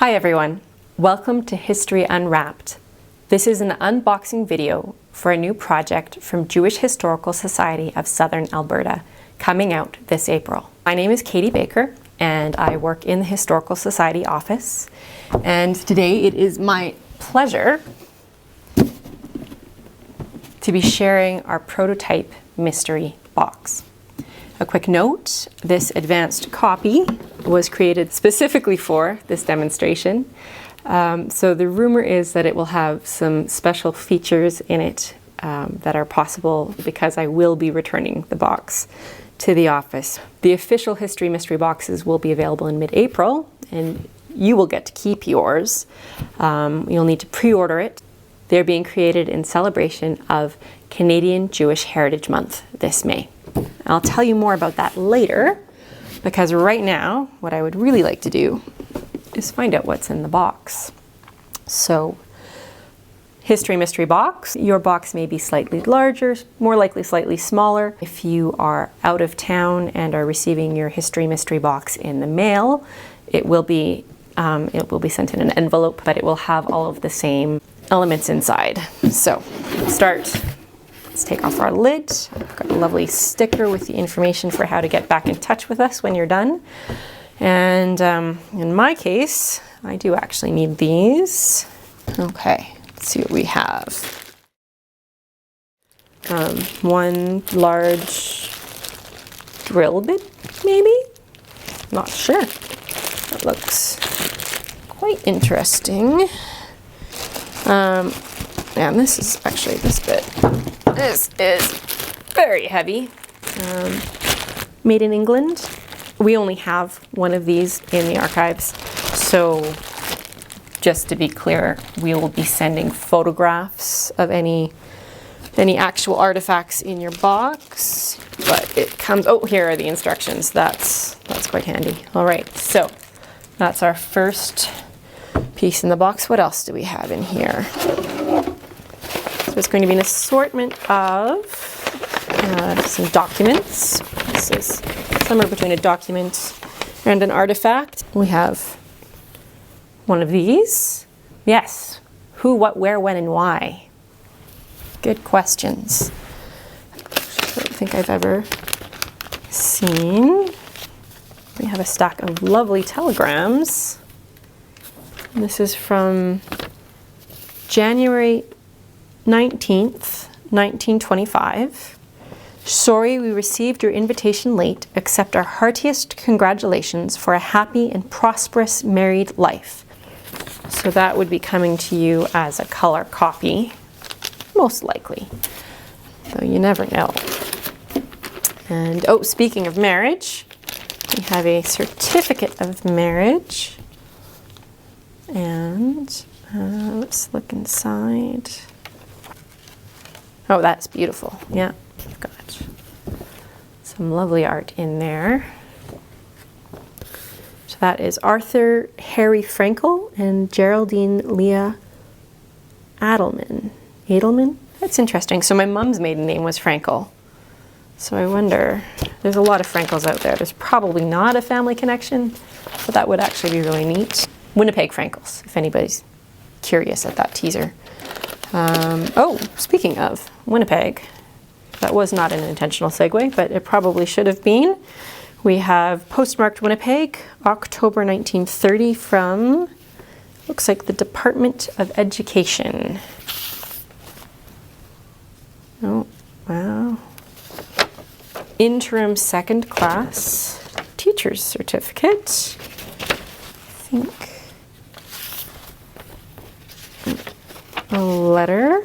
Hi everyone, welcome to History Unwrapped. This is an unboxing video for a new project from Jewish Historical Society of Southern Alberta, coming out this April. My name is Katie Baker and I work in the Historical Society office, and today it is my pleasure to be sharing our prototype mystery box. A quick note, this advanced copy was created specifically for this demonstration. So the rumor is that it will have some special features in it that are possible because I will be returning the box to the office. The official History Mystery boxes will be available in mid-April, and you will get to keep yours. You'll need to pre-order it. They're being created in celebration of Canadian Jewish Heritage Month this May. I'll tell you more about that later, because right now what I would really like to do is find out what's in the box. So, History Mystery box. Your box may be slightly larger, more likely slightly smaller. If you are out of town and are receiving your History Mystery box in the mail, it will be sent in an envelope, but it will have all of the same elements inside. So, let's take off our lid. I've got a lovely sticker with the information for how to get back in touch with us when you're done. And in my case, I do actually need these. Okay, let's see what we have. One large drill bit, maybe? Not sure. That looks quite interesting. And this is actually this bit. This is very heavy. Made in England. We only have one of these in the archives. So just to be clear, we will be sending photographs of any actual artifacts in your box. But it comes, oh, here are the instructions. That's quite handy. All right, so that's our first piece in the box. What else do we have in here? So it's going to be an assortment of some documents. This is somewhere between a document and an artifact. We have one of these. Yes. Who, what, where, when, and why? Good questions. I don't think I've ever seen. We have a stack of lovely telegrams. And this is from January 19th, 1925. Sorry we received your invitation late. Accept our heartiest congratulations for a happy and prosperous married life. So that would be coming to you as a color copy, most likely, though you never know. And oh, speaking of marriage, we have a certificate of marriage. And let's look inside. Oh, that's beautiful. Yeah, we've got some lovely art in there. So that is Arthur Harry Frankel and Geraldine Leah Adelman. Adelman? That's interesting. So my mom's maiden name was Frankel. So I wonder, there's a lot of Frankels out there. There's probably not a family connection, but that would actually be really neat. Winnipeg Frankels, if anybody's curious at that teaser. Oh, speaking of Winnipeg, that was not an intentional segue, but it probably should have been. We have postmarked Winnipeg, October 1930 from, looks like the Department of Education. Oh, wow. Interim second class teacher's certificate. I think a letter.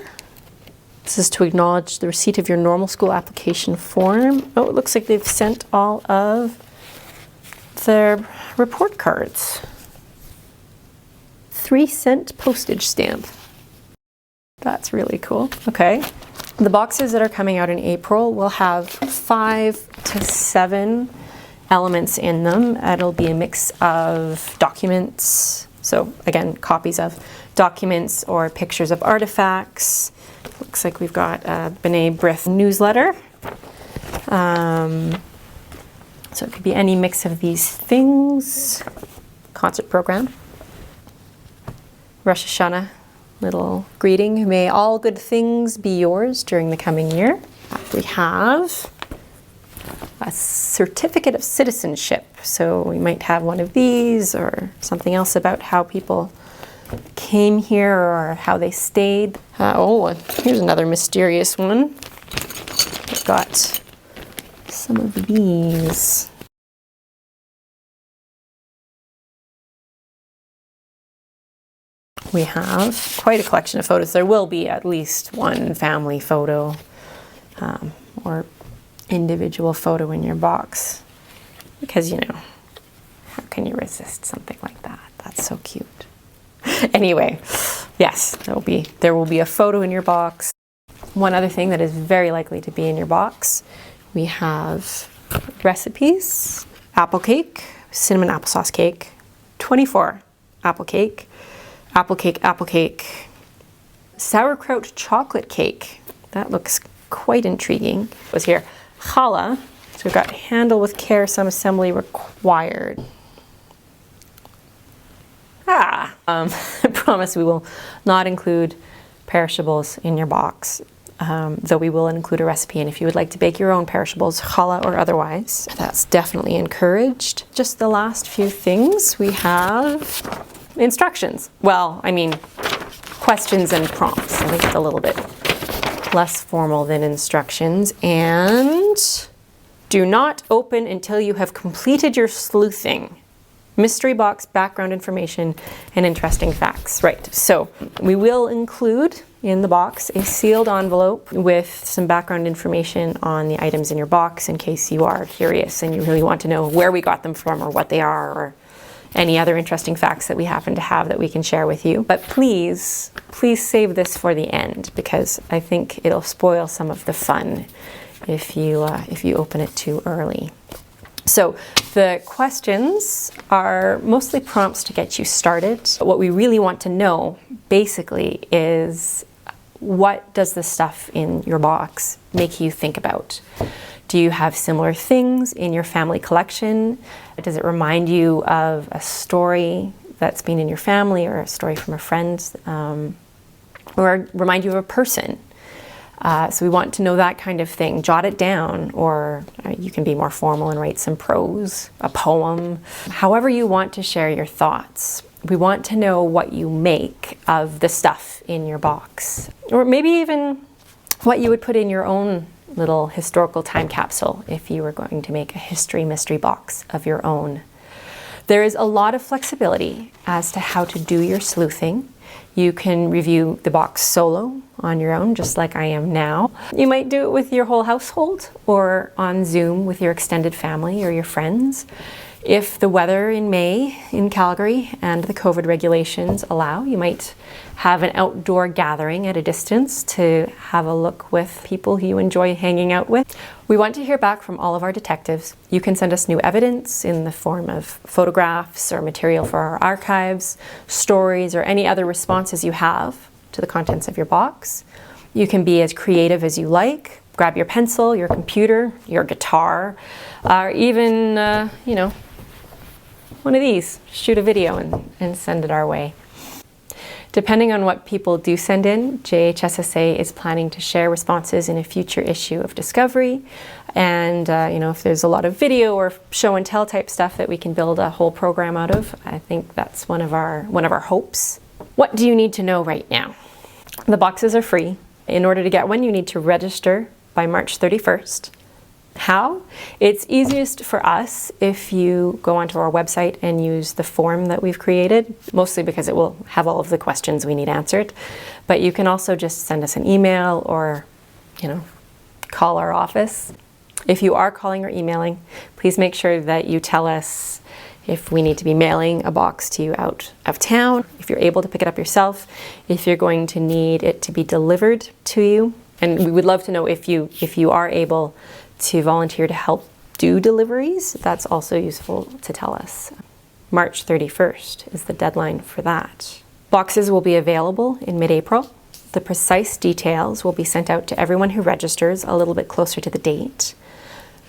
This is to acknowledge the receipt of your normal school application form. Oh, it looks like they've sent all of their report cards. 3-cent postage stamp. That's really cool. Okay. The boxes that are coming out in April will have 5 to 7 elements in them. It'll be a mix of documents. So again, copies of documents or pictures of artifacts. Looks like we've got a B'nai B'rith newsletter. So it could be any mix of these things. Concert program. Rosh Hashanah little greeting. May all good things be yours during the coming year. We have a certificate of citizenship. So we might have one of these or something else about how people came here or how they stayed. Here's another mysterious one. I've got some of these. We have quite a collection of photos. There will be at least one family photo or individual photo in your box because, you know, how can you resist something like that? That's so cute. Anyway, yes, there will be a photo in your box. One other thing that is very likely to be in your box, we have recipes, apple cake, cinnamon applesauce cake, 24 apple cake, apple cake, sauerkraut chocolate cake. That looks quite intriguing. It was here, challah. So we've got handle with care, some assembly required. I promise we will not include perishables in your box, though we will include a recipe. And if you would like to bake your own perishables, challah or otherwise, that's definitely encouraged. Just the last few things, we have instructions. Well, I mean, questions and prompts. I think it's a little bit less formal than instructions. And do not open until you have completed your sleuthing. Mystery box, background information, and interesting facts. Right, so we will include in the box a sealed envelope with some background information on the items in your box in case you are curious and you really want to know where we got them from or what they are or any other interesting facts that we happen to have that we can share with you. But please save this for the end because I think it'll spoil some of the fun if you open it too early. So the questions are mostly prompts to get you started. What we really want to know basically is, what does the stuff in your box make you think about? Do you have similar things in your family collection? Does it remind you of a story that's been in your family or a story from a friend? Or remind you of a person? So we want to know that kind of thing. Jot it down, or you can be more formal and write some prose, a poem, however you want to share your thoughts. We want to know what you make of the stuff in your box, or maybe even what you would put in your own little historical time capsule if you were going to make a history mystery box of your own. There is a lot of flexibility as to how to do your sleuthing. You can review the box solo on your own, just like I am now. You might do it with your whole household or on Zoom with your extended family or your friends. If the weather in May in Calgary and the COVID regulations allow, you might have an outdoor gathering at a distance to have a look with people who you enjoy hanging out with. We want to hear back from all of our detectives. You can send us new evidence in the form of photographs or material for our archives, stories, or any other responses you have to the contents of your box. You can be as creative as you like. Grab your pencil, your computer, your guitar, or even, one of these. Shoot a video and send it our way. Depending on what people do send in, JHSSA is planning to share responses in a future issue of Discovery. And if there's a lot of video or show and tell type stuff that we can build a whole program out of, I think that's one of our hopes. What do you need to know right now? The boxes are free. In order to get one, you need to register by March 31st. How? It's easiest for us if you go onto our website and use the form that we've created, mostly because it will have all of the questions we need answered. But you can also just send us an email or, call our office. If you are calling or emailing, please make sure that you tell us if we need to be mailing a box to you out of town, if you're able to pick it up yourself, if you're going to need it to be delivered to you. And we would love to know if you are able to volunteer to help do deliveries. That's also useful to tell us. March 31st is the deadline for that. Boxes will be available in mid-April. The precise details will be sent out to everyone who registers a little bit closer to the date.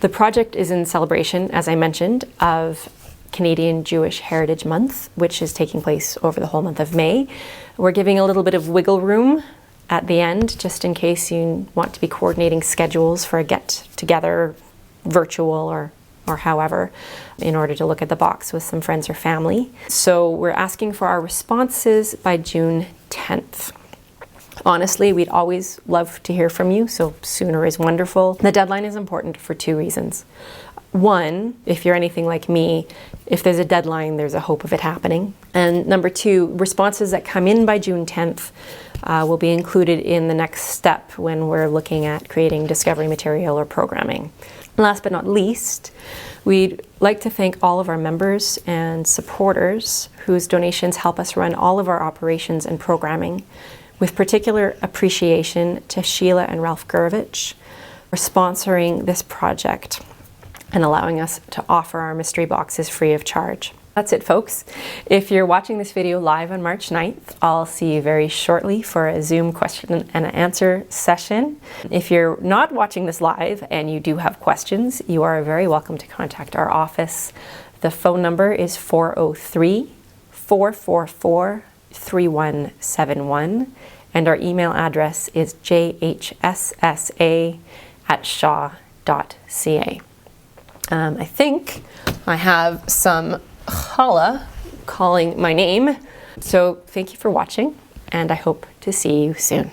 The project is in celebration, as I mentioned, of Canadian Jewish Heritage Month, which is taking place over the whole month of May. We're giving a little bit of wiggle room at the end, just in case you want to be coordinating schedules for a get-together, virtual or however, in order to look at the box with some friends or family. So we're asking for our responses by June 10th. Honestly, we'd always love to hear from you, so sooner is wonderful. The deadline is important for 2 reasons. One, if you're anything like me, if there's a deadline, there's a hope of it happening. And number 2, responses that come in by June 10th will be included in the next step when we're looking at creating discovery material or programming. Last but not least, we'd like to thank all of our members and supporters whose donations help us run all of our operations and programming, with particular appreciation to Sheila and Ralph Gurevich for sponsoring this project and allowing us to offer our mystery boxes free of charge. That's it, folks. If you're watching this video live on March 9th, I'll see you very shortly for a Zoom question and answer session. If you're not watching this live and you do have questions, you are very welcome to contact our office. The phone number is 403-444-3171, and our email address is jhssa@shaw.ca. I think I have some challah calling my name. So thank you for watching, and I hope to see you soon.